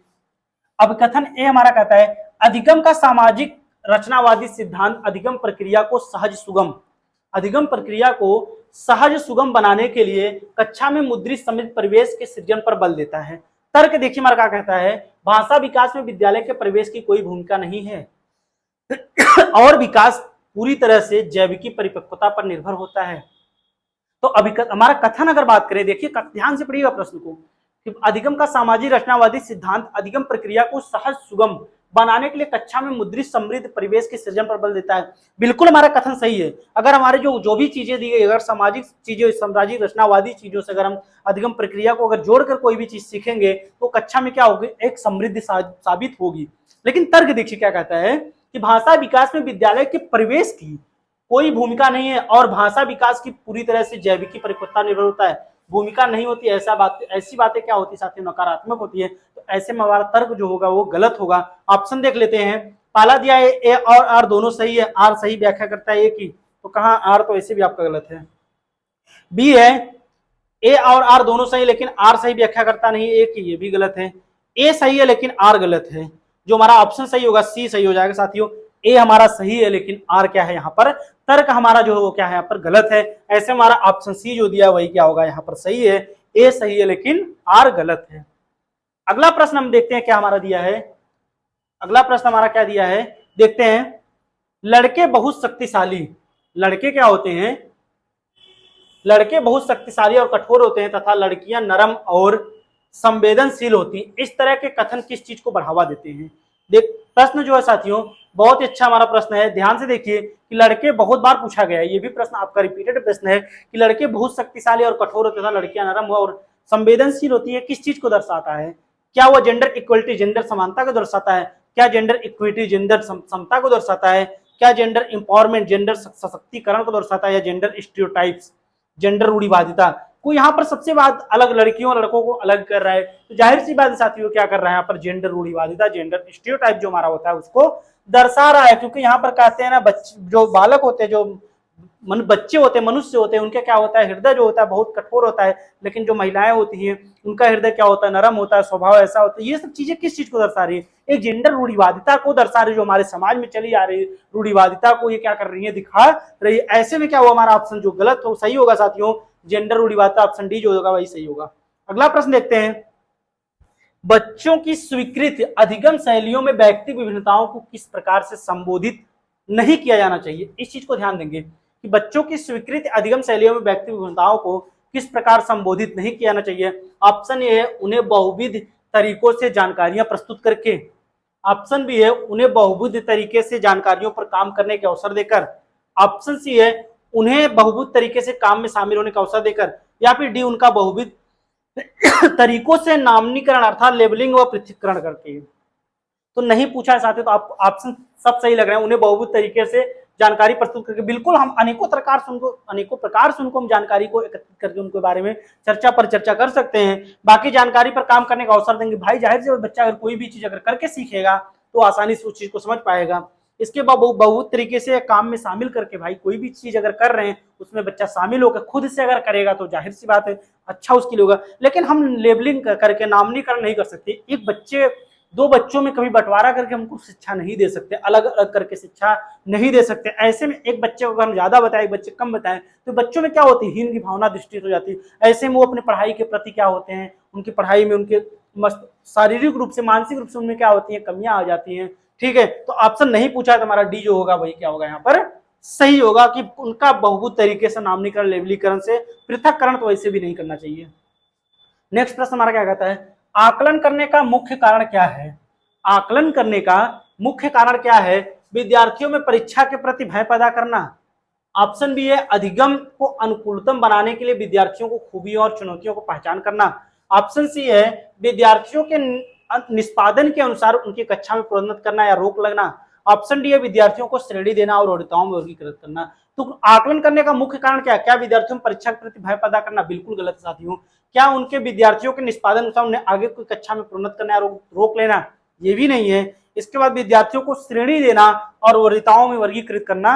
Speaker 1: अभिकथन ए हमारा कहता है अधिगम का सामाजिक रचनावादी सिद्धांत अधिगम प्रक्रिया को सहज सुगम, अधिगम प्रक्रिया को सहज सुगम बनाने के लिए कक्षा में मुद्रित समृद्ध परिवेश के सृजन पर बल देता है। तर्क देखिए हमारा क्या कहता है, भाषा विकास में विद्यालय के परिवेश की कोई भूमिका नहीं है और विकास पूरी तरह से जैविकी परिपक्वता पर निर्भर होता है। तो हमारा कथन अगर बात करें, देखिए ध्यान से पढ़िएगा प्रश्न को, कि अधिगम का सामाजिक रचनावादी सिद्धांत अधिगम प्रक्रिया को सहज सुगम बनाने के लिए कक्षा में मुद्रित समृद्ध परिवेश के सृजन पर बल देता है। बिल्कुल हमारा कथन सही है। अगर हमारे जो भी चीजें दी गई, अगर सामाजिक चीजें, सामाजिक रचनावादी चीजों से अगर हम अधिगम प्रक्रिया को अगर जोड़कर कोई भी चीज सीखेंगे तो कक्षा में क्या होगी, एक समृद्धि साबित होगी। लेकिन तर्क देखिए क्या कहता है कि भाषा विकास में विद्यालय के परिवेश की कोई भूमिका नहीं है और भाषा विकास की पूरी तरह से जैविकी परिपक्वता निर्भर होता है। भूमिका नहीं होती, ऐसी बातें क्या होती साथियों, नकारात्मक होती है। तो ऐसे में हमारा तर्क जो होगा वो गलत होगा। ऑप्शन देख लेते हैं। पहला दिया है ए और आर दोनों सही है, आर सही व्याख्या करता है ए की, तो कहाँ आर तो ऐसे भी आपका गलत है। बी है ए और आर दोनों सही लेकिन आर सही व्याख्या करता नहीं ए की, ये भी गलत है। ए सही है लेकिन आर गलत है। जो हमारा ऑप्शन सही होगा सी सही हो जाएगा साथियों। ए हमारा सही है लेकिन आर क्या है यहाँ पर, तर्क हमारा जो है वो क्या है यहाँ पर गलत है। ऐसे हमारा ऑप्शन सी जो दिया वही क्या होगा यहाँ पर सही है। ए सही है लेकिन आर गलत है। अगला प्रश्न हम देखते हैं क्या हमारा दिया है। अगला प्रश्न हमारा क्या दिया है देखते हैं। लड़के बहुत शक्तिशाली, लड़के क्या होते हैं, लड़के बहुत शक्तिशाली और कठोर होते हैं तथा लड़कियां नरम और संवेदनशील होती हैं, इस तरह के कथन किस चीज को बढ़ावा देते हैं। देख प्रश्न जो है साथियों बहुत ही अच्छा हमारा प्रश्न है, ध्यान से देखिए कि लड़के बहुत बार पूछा गया है, ये भी प्रश्न आपका रिपीटेड प्रश्न है कि लड़के बहुत शक्तिशाली और कठोर होते हैं, लड़कियां नरम और संवेदनशील होती है, किस चीज को दर्शाता है। क्या वह जेंडर इक्वलिटी जेंडर समानता को दर्शाता है? क्या जेंडर इक्विटी जेंडर समता को दर्शाता है? क्या जेंडर एम्पावरमेंट जेंडर सशक्तिकरण को दर्शाता है? या जेंडर स्टीरियोटाइप्स जेंडर रूढ़िवादिता को यहाँ पर सबसे बात अलग लड़कियों और लड़कों को अलग कर रहा है, तो जाहिर सी बात साथियों क्या कर रहा है यहाँ पर जेंडर रूढ़िवादिता जेंडर स्टीरियोटाइप जो हमारा होता है उसको दर्शा रहा है। क्योंकि यहाँ पर कहते हैं ना बच्चे जो बालक होते हैं जो बच्चे होते हैं मनुष्य होते हैं उनका क्या होता है हृदय जो होता है बहुत कठोर होता है, लेकिन जो महिलाएं होती हैं उनका हृदय क्या होता है नरम होता है, स्वभाव ऐसा होता है। ये सब चीजें किस चीज को दर्शा रही है? एक जेंडर रूढ़िवादिता को दर्शा रही है जो हमारे समाज में चली आ रही है, रूढ़िवादिता को ये क्या कर रही है दिखा रही है। ऐसे में क्या हुआ हमारा ऑप्शन जो गलत हो सही होगा साथियों जेंडर रूढ़िवादिता ऑप्शन डी जो होगा वही सही होगा। अगला प्रश्न देखते हैं, बच्चों की स्वीकृत अधिगम शैलियों में व्यक्ति विभिन्नताओं को किस प्रकार से संबोधित नहीं किया जाना चाहिए? इस चीज को ध्यान देंगे कि बच्चों की स्वीकृत अधिगम शैलियों में व्यक्ति विभिन्नताओं को किस प्रकार संबोधित नहीं किया जाना चाहिए। ऑप्शन ए है उन्हें बहुविध तरीकों से जानकारियां प्रस्तुत करके। ऑप्शन बी है उन्हें बहुविध तरीके से जानकारियों पर काम करने के अवसर देकर। ऑप्शन सी है उन्हें बहुविध तरीके से काम में शामिल होने का अवसर देकर। या फिर डी उनका बहुविध तरीकों से नामनीकरण अर्थात लेबलिंग व पृथक्करण करके। तो नहीं पूछा है साथियों, तो आप ऑप्शन सब सही लग रहे हैं, उन्हें बहुविध तरीके से जानकारी प्रस्तुत करके। बिल्कुल हम अनेकों प्रकार से उनको हम जानकारी को एकत्रित करके उनके बारे में चर्चा कर सकते हैं, बाकी जानकारी पर काम करने का अवसर देंगे। भाई जाहिर से बच्चा अगर कोई भी चीज अगर करके सीखेगा तो आसानी से उस चीज को समझ पाएगा। इसके बाद बहुत तरीके से काम में शामिल करके भाई कोई भी चीज अगर कर रहे हैं उसमें बच्चा शामिल होकर खुद से अगर करेगा तो जाहिर सी बात है अच्छा उसके लिए होगा। लेकिन हम लेबलिंग करके नामनीकरण नहीं कर सकते, एक बच्चे दो बच्चों में कभी बंटवारा करके हमको शिक्षा नहीं दे सकते, अलग अलग करके शिक्षा नहीं दे सकते। ऐसे में एक बच्चे को अगर हम ज्यादा बताएं एक बच्चे कम बताएं तो बच्चों में क्या होती है हीन की भावना दृष्टि हो जाती है। ऐसे में वो अपने पढ़ाई के प्रति क्या होते हैं उनकी पढ़ाई में उनके शारीरिक रूप से मानसिक रूप से उनमें क्या होती है कमियां आ जाती हैं। ठीक है, तो ऑप्शन नहीं पूछा तो हमारा डी जो होगा वही क्या होगा यहाँ पर सही होगा कि उनका बहुभूत तरीके से नामनीकरण लेबलीकरण से पृथककरण तो वैसे भी नहीं करना चाहिए। नेक्स्ट प्रश्न हमारा क्या कहता है, आकलन करने का मुख्य कारण क्या है? आकलन करने का मुख्य कारण क्या है? विद्यार्थियों में परीक्षा के प्रति भय पैदा करना। ऑप्शन बी है अधिगम को अनुकूलतम बनाने के लिए विद्यार्थियों को खूबियों और चुनौतियों को पहचान करना। ऑप्शन सी है विद्यार्थियों के निष्पादन के अनुसार उनकी कक्षा में प्रोन्नत करना या रोक लगना। ऑप्शन डी है विद्यार्थियों को श्रेणी देना और वरीयताओं में वर्गीकृत करना। तो आकलन करने का मुख्य कारण क्या है? क्या विद्यार्थियों में परीक्षा के प्रति भय पैदा करना? बिल्कुल गलत साथियों। क्या उनके विद्यार्थियों के निष्पादन अनुसार उन्हें आगे कोई कक्षा में प्रोन्नत करना या रोक लेना? ये भी नहीं है। इसके बाद विद्यार्थियों को श्रेणी देना और वरीयताओं में वर्गीकृत करना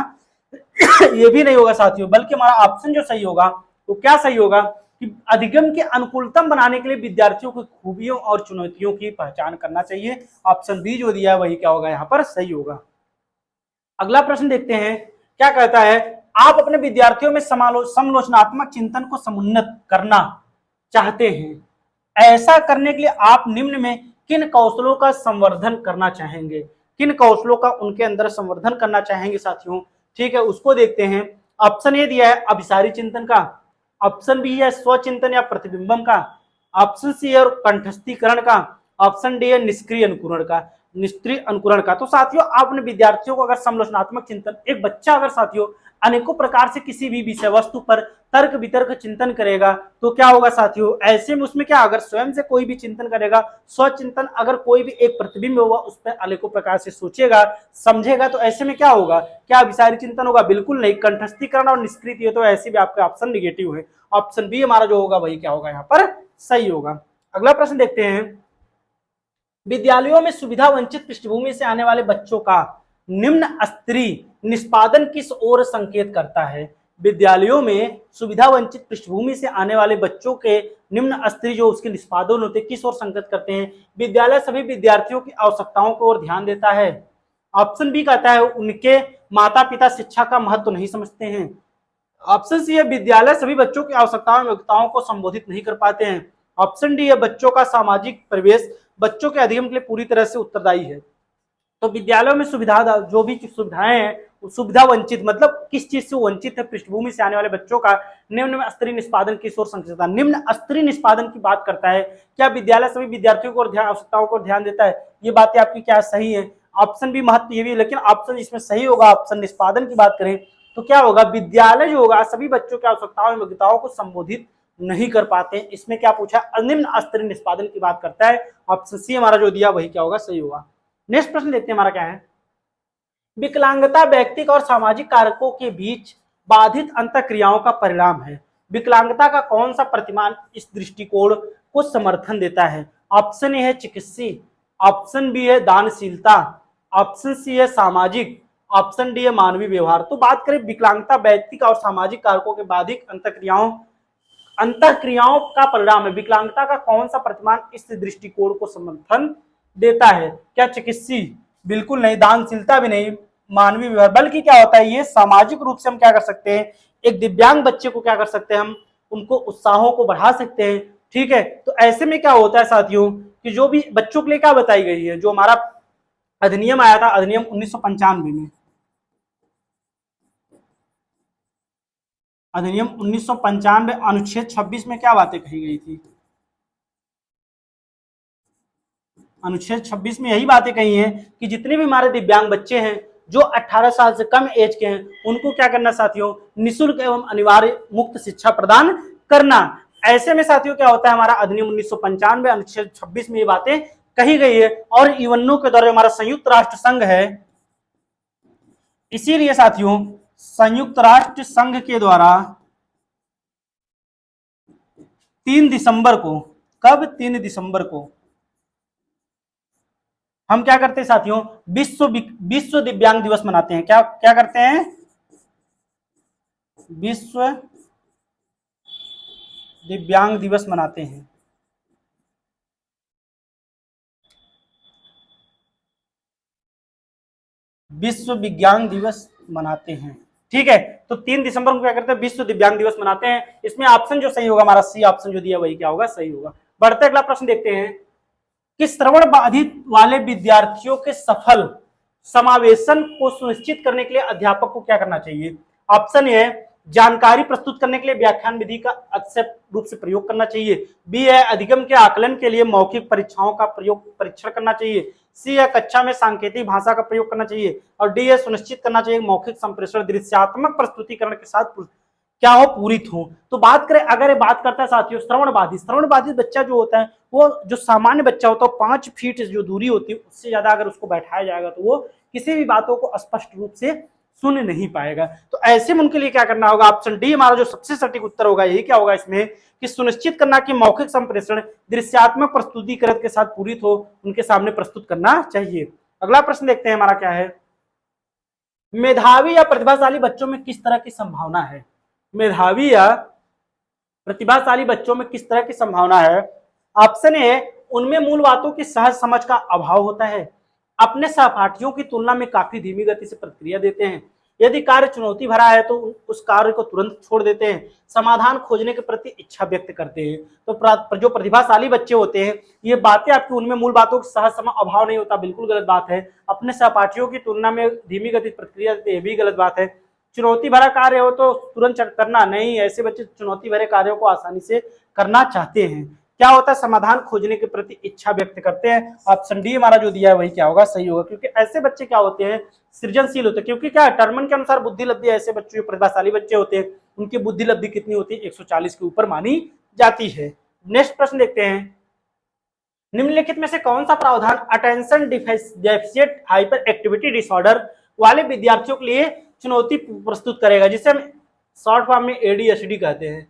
Speaker 1: ये भी नहीं होगा साथियों, बल्कि हमारा ऑप्शन जो सही होगा तो क्या सही होगा कि अधिगम के अनुकूलतम बनाने के लिए विद्यार्थियों की खूबियों और चुनौतियों की पहचान करना चाहिए। ऑप्शन बी जो दिया है वही क्या होगा यहाँ पर सही होगा। अगला प्रश्न देखते हैं क्या कहता है, आप अपने विद्यार्थियों में समालोचनात्मक चिंतन को समुन्नत करना चाहते हैं, ऐसा करने के लिए आप निम्न में किन कौशलों का संवर्धन करना चाहेंगे? किन कौशलों का उनके अंदर संवर्धन करना चाहेंगे साथियों? ठीक है, उसको देखते हैं। ऑप्शन ए दिया है अभिसारी चिंतन का, ऑप्शन बी है स्वचिंतन या प्रतिबिंबम का, ऑप्शन सी है कंठस्थीकरण का, ऑप्शन डी है निष्क्रिय अनुकरण का। तो साथियों आप अपने विद्यार्थियों को अगर समालोचनात्मक चिंतन, एक बच्चा अगर साथियों अनेकों प्रकार से किसी भी विषय वस्तु पर तर्क वितर्क चिंतन करेगा तो क्या होगा साथियों, ऐसे में उसमें क्या अगर स्वयं से कोई भी चिंतन करेगा, स्वचिंतन अगर कोई भी एक प्रतिबिंब होगा उस पर अनेकों प्रकार से सोचेगा समझेगा, तो ऐसे में क्या होगा, क्या अभिसारी चिंतन होगा? बिल्कुल नहीं। कंठस्थीकरण और निष्क्रिय, तो ऐसे भी आपका ऑप्शन निगेटिव है। ऑप्शन बी हमारा जो होगा वही क्या होगा यहाँ पर सही होगा। अगला प्रश्न देखते हैं, विद्यालयों में सुविधा वंचित पृष्ठभूमि से आने वाले बच्चों का निम्न स्तरीय निष्पादन किस ओर संकेत करता है? विद्यालयों में सुविधा वंचित पृष्ठभूमि से आने वाले बच्चों के निम्न स्तरीय जो उसके निष्पादन होते हैं किस ओर संकेत करते हैं? विद्यालय सभी विद्यार्थियों की आवश्यकताओं को ओर ध्यान देता है। ऑप्शन बी कहता है उनके माता पिता शिक्षा का महत्व नहीं समझते हैं। ऑप्शन सी है विद्यालय सभी बच्चों की आवश्यकताओं और योग्यताओं को संबोधित नहीं कर पाते हैं। ऑप्शन डी है बच्चों का सामाजिक परिवेश बच्चों के अधिगम के लिए पूरी तरह से उत्तरदायी है। तो विद्यालयों में सुविधा जो भी सुविधाएं हैं सुविधा वंचित मतलब किस चीज से वंचित है? पृष्ठभूमि से आने वाले बच्चों का निम्न स्तरीय निष्पादन किस ओर संकेत करता है? निम्न स्तरीय निष्पादन की बात करता है। क्या विद्यालय सभी विद्यार्थियों को आवश्यकताओं को ध्यान देता है? ये बातें आपकी क्या सही है? ऑप्शन भी महत्व ये भी, लेकिन ऑप्शन इसमें सही होगा ऑप्शन निष्पादन की बात करें तो क्या होगा, विद्यालय जो होगा सभी बच्चों की आवश्यकताओं और योग्यताओं को संबोधित नहीं कर पाते हैं। इसमें क्या पूछा, निम्न स्तरीय निष्पादन की बात करता है। ऑप्शन सी हमारा जो दिया वही क्या होगा, सही होगा। नेक्स्ट प्रश्न देखते हैं हमारा क्या है। विकलांगता व्यक्तिगत और सामाजिक कारकों के बीच बाधित अंतःक्रियाओं का परिणाम है। विकलांगता का कौन सा प्रतिमान इस दृष्टिकोण को समर्थन देता है? ऑप्शन ए है चिकित्सीय, ऑप्शन बी है दानशीलता, ऑप्शन सी है सामाजिक, ऑप्शन डी है मानवीय व्यवहार। तो बात करें विकलांगता व्यक्तिगत और सामाजिक कारकों के बाधित अंतःक्रियाओं का परिणाम है, विकलांगता का कौन सा प्रतिमान इस दृष्टिकोण को समर्थन देता है? क्या चिकित्सीय? बिल्कुल नहीं। दानशीलता भी नहीं। मानवीय व्यवहार? बल्कि क्या होता है, ये सामाजिक रूप से हम क्या कर सकते हैं, एक दिव्यांग बच्चे को क्या कर सकते हैं, हम उनको उत्साहों को बढ़ा सकते हैं। ठीक है, तो ऐसे में क्या होता है साथियों कि जो भी बच्चों के लिए क्या बताई गई है, जो हमारा अधिनियम आया था, अधिनियम 1995 में, अधिनियम 1995 अनुच्छेद 26 में क्या बातें कही गई थी? अनुच्छेद 26 में यही बातें कही हैं कि जितने भी हमारे दिव्यांग बच्चे हैं जो 18 साल से कम एज के हैं, उनको क्या करना साथियों, निःशुल्क एवं अनिवार्य मुक्त शिक्षा प्रदान करना। ऐसे में साथियों क्या होता है, हमारा अधिनियम 1995 अनुच्छेद 26 में ये बातें कही गई है। और यूएनओ के द्वारा हमारा संयुक्त राष्ट्र संघ है, इसीलिए साथियों संयुक्त राष्ट्र संघ के द्वारा 3 दिसंबर को, कब, 3 दिसंबर को हम क्या करते हैं साथियों, विश्व दिव्यांग दिवस मनाते हैं। क्या क्या करते हैं, विश्व दिव्यांग दिवस मनाते हैं। विश्व विज्ञान दिवस मनाते हैं। ठीक है, तो 3 दिसंबर को क्या करते हैं, विश्व दिव्यांग दिवस मनाते हैं। इसमें ऑप्शन जो सही होगा हमारा सी ऑप्शन जो दिया वही क्या होगा, सही होगा। बढ़ते अगला प्रश्न देखते हैं कि श्रवण बाधित वाले विद्यार्थियों के सफल समावेशन को सुनिश्चित करने के लिए अध्यापक को क्या करना चाहिए? ऑप्शन ए है जानकारी प्रस्तुत करने के लिए व्याख्यान विधि का अक्षय रूप से प्रयोग करना चाहिए, बी है अधिगम के आकलन के लिए मौखिक परीक्षाओं का परीक्षण करना चाहिए, सी है कक्षा में सांकेतिक भाषा का प्रयोग करना चाहिए, और डी है सुनिश्चित करना चाहिए मौखिक संप्रेषण दृश्यात्मक प्रस्तुतिकरण के साथ क्या हो, पूरित हो। तो बात करें, अगर ये बात करता है साथियों श्रवण बाधित बच्चा जो होता है, वो जो सामान्य बच्चा होता है 5 फीट जो दूरी होती है उससे ज्यादा अगर उसको बैठाया जाएगा तो वो किसी भी बातों को स्पष्ट रूप से सुन नहीं पाएगा। तो ऐसे में उनके लिए क्या करना होगा, ऑप्शन डी हमारा जो सबसे सटीक उत्तर होगा, यही क्या होगा इसमें कि सुनिश्चित करना कि मौखिक संप्रेषण दृश्यात्मक प्रस्तुतिकरण के साथ पूरित हो, उनके सामने प्रस्तुत करना चाहिए। अगला प्रश्न देखते हैं हमारा क्या है, मेधावी या प्रतिभाशाली बच्चों में किस तरह की संभावना है? मेधावी या प्रतिभाशाली बच्चों में किस तरह की संभावना है? ऑप्शन ए उनमें मूल बातों की सहज समझ का अभाव होता है, अपने सहपाठियों की तुलना में काफी धीमी गति से प्रतिक्रिया देते हैं, यदि कार्य चुनौती भरा है तो उस कार्य को तुरंत छोड़ देते हैं, समाधान खोजने के प्रति इच्छा व्यक्त करते हैं। तो जो प्रतिभाशाली बच्चे होते हैं, ये बातें आपकी उनमें मूल बातों का सहज समझ अभाव नहीं होता, बिल्कुल गलत बात है। अपने सहपाठियों की तुलना में धीमी गति से प्रतिक्रिया देते हैं, ये भी गलत बात है। चुनौती भरा कार्य हो तो तुरंत करना नहीं, ऐसे बच्चे चुनौती भरे कार्यों को आसानी से करना चाहते हैं। क्या होता है, समाधान खोजने के प्रति इच्छा व्यक्त करते हैं। ऑप्शन डी हमारा जो दिया है वही क्या होगा, सही होगा, क्योंकि ऐसे बच्चे क्या होते हैं, सृजनशील होते हैं। क्योंकि क्या टर्मन के अनुसार बुद्धि लब्धि ऐसे बच्चे जो प्रतिभाशाली बच्चे होते हैं उनकी बुद्धि लब्धि कितनी होती है, 140 के ऊपर मानी जाती है। नेक्स्ट प्रश्न देखते हैं, निम्नलिखित में से कौन सा प्रावधान attention deficit hyper activity disorder वाले विद्यार्थियों के लिए चुनौती प्रस्तुत करेगा, जिसे हम शॉर्ट फॉर्म में एडीएचडी कहते हैं,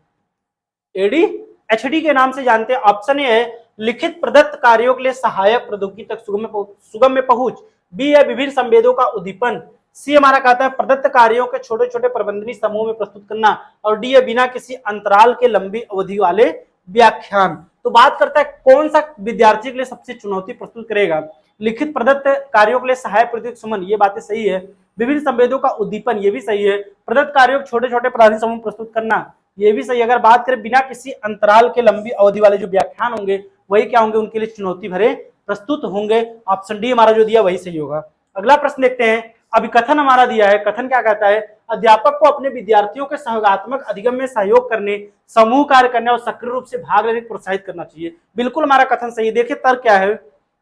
Speaker 1: एडीएचडी के नाम से जानते हैं। ऑप्शन ए है लिखित प्रदत्त कार्यों के लिए सहायक प्रौद्योगिकी तक सुगम में पहुंच, बी है विभिन्न संवेदों का उद्दीपन, सी हमारा कहता है प्रदत्त कार्यों के छोटे छोटे प्रबंधनीय समूह में प्रस्तुत करना, और डी है बिना किसी अंतराल के लंबी अवधि वाले व्याख्यान। तो बात करता है कौन सा विद्यार्थी के लिए सबसे चुनौती प्रस्तुत करेगा, लिखित प्रदत्त कार्यों के लिए सहायक प्रौद्योगिकी सुमन, ये बातें सही है, विभिन्न संवेदों का उद्दीपन, ये भी सही है, प्रदत्त कार्यों के छोटे छोटे प्रबंधनीय समूह प्रस्तुत करना, ये भी सही। अगर बात करें बिना किसी अंतराल के लंबी अवधि वाले जो व्याख्यान होंगे वही क्या होंगे, उनके लिए चुनौती भरे प्रस्तुत होंगे। ऑप्शन डी हमारा जो दिया वही सही होगा। अगला प्रश्न देखते हैं, अभिकथन हमारा दिया है, कथन क्या कहता है, अध्यापक को अपने विद्यार्थियों के सहयोगात्मक अधिगम में सहयोग करने, समूह कार्य करने और सक्रिय रूप से भाग लेने को प्रोत्साहित करना चाहिए। बिल्कुल हमारा कथन सही है। देखिए तर्क क्या है,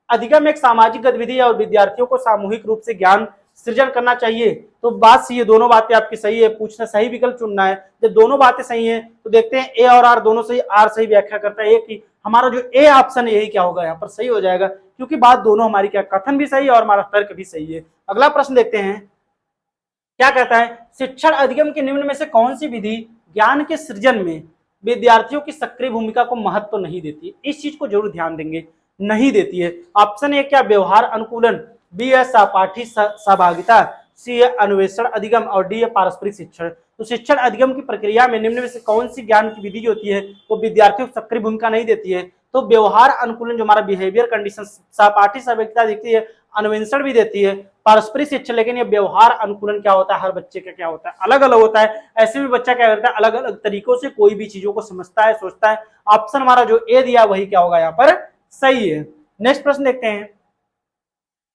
Speaker 1: अधिगम एक सामाजिक गतिविधि और विद्यार्थियों को सामूहिक रूप से ज्ञान सृजन करना चाहिए। तो बात सही है, दोनों बातें आपकी सही है, पूछना सही विकल्प चुनना है। जब दोनों बातें सही हैं तो देखते हैं ए और आर दोनों सही, आर सही व्याख्या करता है ए की, हमारा जो ए ऑप्शन है यही क्या होगा यहाँ पर सही हो जाएगा, क्योंकि बात दोनों हमारी क्या, कथन भी सही है और हमारा तर्क भी सही है। अगला प्रश्न देखते हैं, क्या कहता है, शिक्षण अधिगम के निम्न में से कौन सी विधि ज्ञान के सृजन में विद्यार्थियों की सक्रिय भूमिका को महत्व नहीं देती। इस चीज को जरूर ध्यान देंगे, नहीं देती है। ऑप्शन ए क्या, व्यवहार अनुकूलन, बी है सहपाठी सहभागिता, सी है अन्वेषण अधिगम और डी है पारस्परिक शिक्षण। तो शिक्षण अधिगम की प्रक्रिया में निम्न में से कौन सी ज्ञान की विधि जो होती है वो विद्यार्थियों को सक्रिय भूमिका नहीं देती है। तो व्यवहार अनुकूलन जो हमारा बिहेवियर कंडीशन, सहपाठी सहभागिता देती है, अन्वेषण भी देती है, पारस्परिक शिक्षण, लेकिन ये व्यवहार अनुकूलन क्या होता है, हर बच्चे का क्या होता है, अलग अलग होता है। ऐसे में बच्चा क्या करता है, अलग अलग तरीकों से कोई भी चीजों को समझता है, सोचता है। ऑप्शन हमारा जो ए दिया वही क्या होगा यहाँ पर सही है। नेक्स्ट प्रश्न देखते हैं,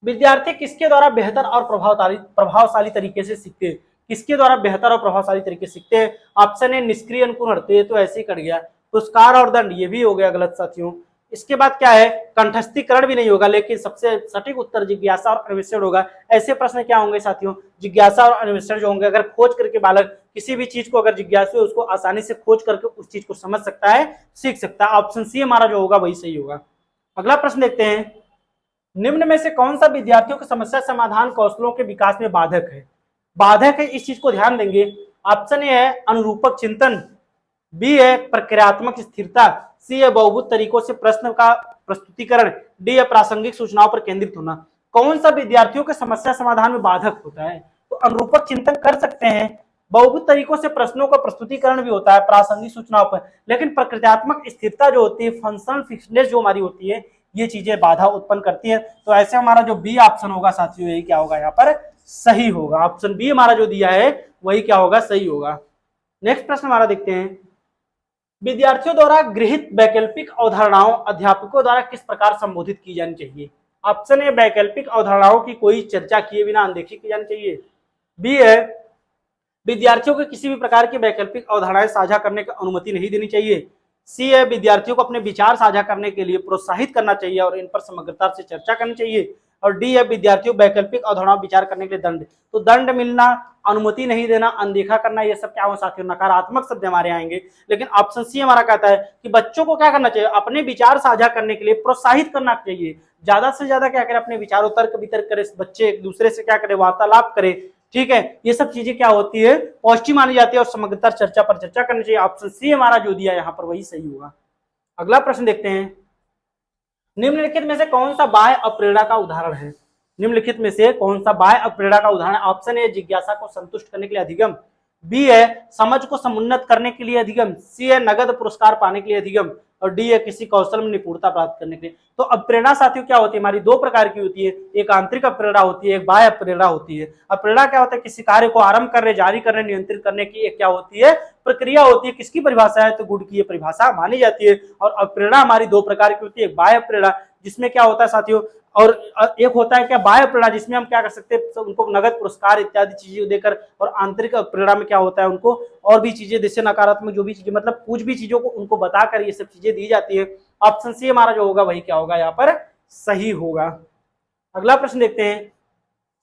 Speaker 1: विद्यार्थी किसके द्वारा बेहतर और प्रभावशाली तरीके से सीखते हैं। किसके द्वारा बेहतर और प्रभावशाली तरीके से सीखते हैं। ऑप्शन है निष्क्रिय अनुकरण, तो ये तो ऐसे ही कट गया। पुरस्कार और दंड, ये भी हो गया गलत साथियों। इसके बाद क्या है, कंठस्थीकरण भी नहीं होगा, लेकिन सबसे सटीक उत्तर जिज्ञासा और अन्वेषण होगा। ऐसे प्रश्न क्या होंगे साथियों, जिज्ञासा और अन्वेषण जो होंगे, अगर खोज करके बालक किसी भी चीज को अगर जिज्ञासु है उसको आसानी से खोज करके उस चीज को समझ सकता है, सीख सकता है। ऑप्शन सी हमारा जो होगा वही सही होगा। अगला प्रश्न देखते हैं, निम्न में से कौन सा विद्यार्थियों की समस्या समाधान कौशलों के विकास में बाधक है। बाधक है, इस चीज को ध्यान देंगे। ऑप्शन ए है अनुरूपक चिंतन, बी है प्रक्रियात्मक स्थिरता, सी है बहुभुत तरीकों से प्रश्न का प्रस्तुतिकरण, डी है प्रासंगिक सूचनाओं पर केंद्रित होना। कौन सा विद्यार्थियों के समस्या समाधान में बाधक होता है। तो अनुरूपक चिंतन कर सकते हैं, बहुभुत तरीकों से प्रश्नों का प्रस्तुतिकरण भी होता है प्रासंगिक सूचनाओं पर, लेकिन प्रक्रियात्मक स्थिरता जो होती है, फंक्शनल फिक्सनेस जो हमारी होती है, ये चीजें बाधा उत्पन्न करती है। तो ऐसे हमारा जो बी ऑप्शन होगा साथियों, यही क्या होगा यहाँ पर सही होगा। ऑप्शन बी हमारा जो दिया है वही क्या होगा सही होगा। नेक्स्ट प्रश्न हमारा देखते हैं, विद्यार्थियों द्वारा गृहीत वैकल्पिक अवधारणाओं अध्यापकों द्वारा किस प्रकार संबोधित की जानी चाहिए। ऑप्शन ए वैकल्पिक अवधारणाओं की कोई चर्चा किए बिना अनदेखी की जानी चाहिए, बी है विद्यार्थियों को किसी भी प्रकार की वैकल्पिक अवधारणाएं साझा करने की अनुमति नहीं देनी चाहिए, सी है विद्यार्थियों को अपने विचार साझा करने के लिए प्रोत्साहित करना चाहिए और इन पर समग्रता से चर्चा करनी चाहिए, और डी है विद्यार्थियों वैकल्पिक अवधारणाओं विचार करने के लिए दंड। तो दंड मिलना, अनुमति नहीं देना, अनदेखा करना, ये सब क्या हो साथियों, नकारात्मक शब्द हमारे आएंगे। लेकिन ऑप्शन सी हमारा कहता है कि बच्चों को क्या करना चाहिए, अपने विचार साझा करने के लिए प्रोत्साहित करना चाहिए। ज्यादा से ज्यादा क्या करें, अपने विचारों तर्क वितर्क करे, बच्चे एक दूसरे से क्या करे, वार्तालाप करे। ठीक है, ये सब चीजें क्या होती है, पॉजिटिव मानी जाती है और समग्रता चर्चा पर चर्चा करनी चाहिए। ऑप्शन सी हमारा जो दिया यहाँ पर वही सही होगा। अगला प्रश्न देखते हैं, निम्नलिखित में से कौन सा बाह्य अप्रेरणा का उदाहरण है। निम्नलिखित में से कौन सा बाह्य अप्रेरणा का उदाहरण है। ऑप्शन ए जिज्ञासा को संतुष्ट करने के लिए अधिगम, बी है समझ को समुन्नत करने के लिए अधिगम, सी है नगद पुरस्कार पाने के लिए अधिगम, और डी है किसी कौशल में निपुणता प्राप्त करने के लिए। तो अप्रेरणा साथियों क्या होती है, हमारी दो प्रकार की होती है, एक आंतरिक अप्रेरणा होती है, एक बाह्य अप्रेरणा होती है। अप्रेरणा क्या होता है, किसी कार्य को आरंभ करने, जारी करने, नियंत्रित करने की एक क्या होती है, प्रक्रिया होती है। किसकी परिभाषा है, तो गुड की ये परिभाषा मानी जाती है। और अप्रेरणा हमारी दो प्रकार की होती है, एक बाह्य प्रेरणा जिसमें क्या होता है साथियों, और एक होता है क्या बाह्य प्रेरणा जिसमें हम क्या कर सकते हैं, उनको नगद पुरस्कार इत्यादि चीजें देकर, और आंतरिक प्रेरणा में क्या होता है, उनको और भी चीजें जैसे नकारात्मक जो भी चीजें, मतलब कुछ भी चीजों को उनको बताकर ये सब चीजें दी जाती है। ऑप्शन सी हमारा जो होगा वही क्या होगा यहाँ पर सही होगा। अगला प्रश्न देखते हैं,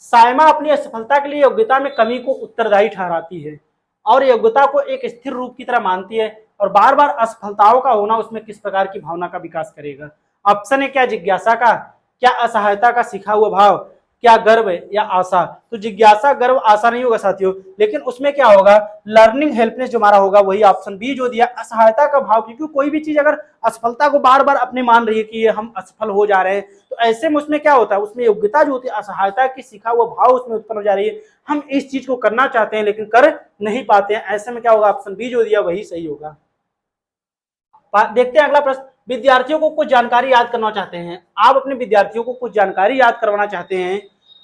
Speaker 1: साइमा अपनी असफलता के लिए योग्यता में कमी को उत्तरदायी ठहराती है और योग्यता को एक स्थिर रूप की तरह मानती है, और बार बार असफलताओं का होना उसमें किस प्रकार की भावना का विकास करेगा। ऑप्शन है क्या जिज्ञासा का, क्या असहायता का सीखा हुआ भाव, क्या गर्व या आशा। तो जिज्ञासा, गर्व, आशा नहीं होगा साथियों, लेकिन उसमें क्या होगा, लर्निंग हेल्पनेस जो हमारा होगा वही ऑप्शन बी जो दिया, असहायता का भाव। क्योंकि कोई भी चीज अगर असफलता को बार बार अपने मान रही है कि ये हम असफल हो जा रहे हैं, तो ऐसे में उसमें क्या होता है, उसमें योग्यता जो होती है, असहायता की सीखा हुआ भाव उसमें उत्पन्न हो जा रही है। हम इस चीज को करना चाहते हैं लेकिन कर नहीं पाते हैं। ऐसे में क्या होगा, ऑप्शन बी जो दिया वही सही होगा। देखते हैं अगला प्रश्न, विद्यार्थियों को कुछ जानकारी याद करना चाहते हैं। आप अपने विद्यार्थियों को कुछ जानकारी याद करवाना चाहते हैं,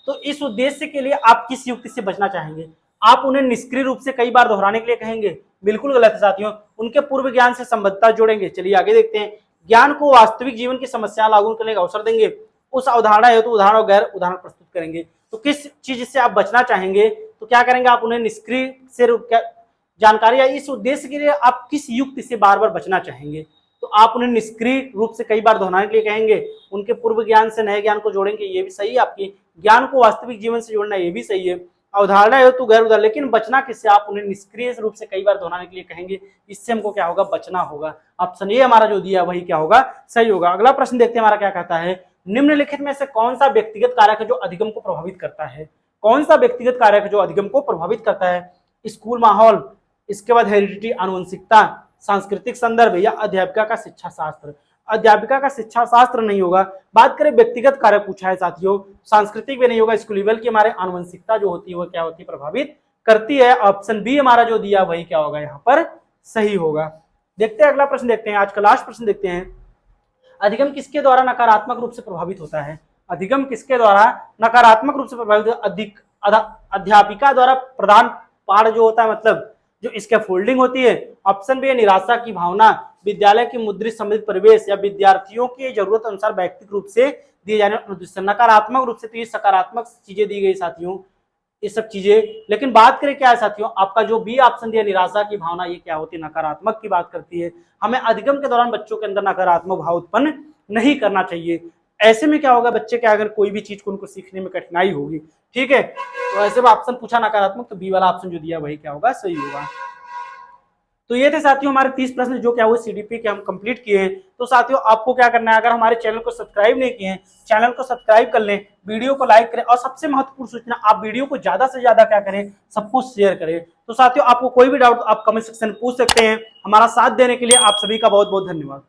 Speaker 1: तो इस उद्देश्य के लिए आप किस युक्ति से बचना चाहेंगे। आप उन्हें निष्क्रिय रूप से कई बार दोहराने के लिए कहेंगे, बिल्कुल गलत है साथियों। उनके पूर्व ज्ञान से संबद्धता जोड़ेंगे। चलिए आगे देखते हैं, ज्ञान को वास्तविक जीवन की समस्या लागू करने का अवसर देंगे। उस अवधारणा हेतु उदाहरण और गैर उदाहरण प्रस्तुत करेंगे। तो किस चीज से आप बचना चाहेंगे, तो क्या करेंगे, आप उन्हें निष्क्रिय से जानकारी या इस उद्देश्य के लिए आप किस युक्ति से बार बार बचना चाहेंगे। तो आप उन्हें निष्क्रिय रूप से कई बार दोहराने के लिए कहेंगे। उनके पूर्व ज्ञान से नए ज्ञान को जोड़ेंगे, ये भी सही है आपकी। ज्ञान को वास्तविक जीवन से जोड़ना, ये भी सही है। अवधारणा है तो गैर उदाहरण, लेकिन बचना किससे, आप उन्हें निष्क्रिय रूप से कई बार दोहराने के लिए कहेंगे, इससे हमको क्या होगा, बचना होगा। ऑप्शन ए हमारा जो दिया वही क्या होगा, सही होगा। अगला प्रश्न देखते हैं हमारा क्या कहता है, निम्नलिखित में से कौन सा व्यक्तिगत कारक है जो अधिगम को प्रभावित करता है। कौन सा व्यक्तिगत कारक है जो अधिगम को प्रभावित करता है, स्कूल माहौल, इसके बाद हेरिडिटी आनुवंशिकता, सांस्कृतिक संदर्भ या अध्यापिका का शिक्षा शास्त्र। अध्यापिका का शिक्षा शास्त्र नहीं होगा। बात करें व्यक्तिगत कारक पूछा है साथियों, सांस्कृतिक भी नहीं होगा, स्कूल लेवल की हमारे आनुवंशिकता जो होती है वो क्या होती है, प्रभावित करती है। ऑप्शन बी हमारा जो दिया वही क्या होगा, यहाँ पर सही होगा। देखते हैं अगला प्रश्न, देखते हैं आज का लास्ट प्रश्न देखते हैं, अधिगम किसके द्वारा नकारात्मक रूप से प्रभावित होता है। अधिगम किसके द्वारा नकारात्मक रूप से प्रभावित, अध्यापिका द्वारा प्रदान पाठ जो होता है, मतलब जो स्कैफोल्डिंग होती है। ऑप्शन बी है निराशा की भावना, विद्यालय की मुद्रित समृद्ध परिवेश या विद्यार्थियों की जरूरत अनुसार व्यक्तिगत रूप से दिए जाने वाले नकारात्मक रूप से, तो ये सकारात्मक चीजें दी गई साथियों, ये सब चीजें। लेकिन बात करें क्या है साथियों, आपका जो बी ऑप्शन दिया निराशा की भावना, ये क्या होती है, नकारात्मक की बात करती है। हमें अधिगम के दौरान बच्चों के अंदर नकारात्मक भाव उत्पन्न नहीं करना चाहिए। ऐसे में क्या होगा, बच्चे क्या, अगर कोई भी चीज को उनको सीखने में कठिनाई होगी, ठीक है, तो ऐसे में ऑप्शन पूछा नकारात्मक, तो बी वाला ऑप्शन जो दिया वही क्या होगा, सही होगा। तो ये थे साथियों हमारे 30 प्रश्न जो क्या हुए सीडीपी के हम कंप्लीट किए हैं। तो साथियों आपको क्या करना है, अगर हमारे चैनल को सब्सक्राइब नहीं किए हैं, चैनल को सब्सक्राइब कर लें, वीडियो को लाइक करें, और सबसे महत्वपूर्ण सूचना, आप वीडियो को ज्यादा से ज्यादा क्या करें, सबको शेयर करें। तो साथियों आपको कोई भी डाउट आप कमेंट सेक्शन में पूछ सकते हैं। हमारा साथ देने के लिए आप सभी का बहुत बहुत धन्यवाद।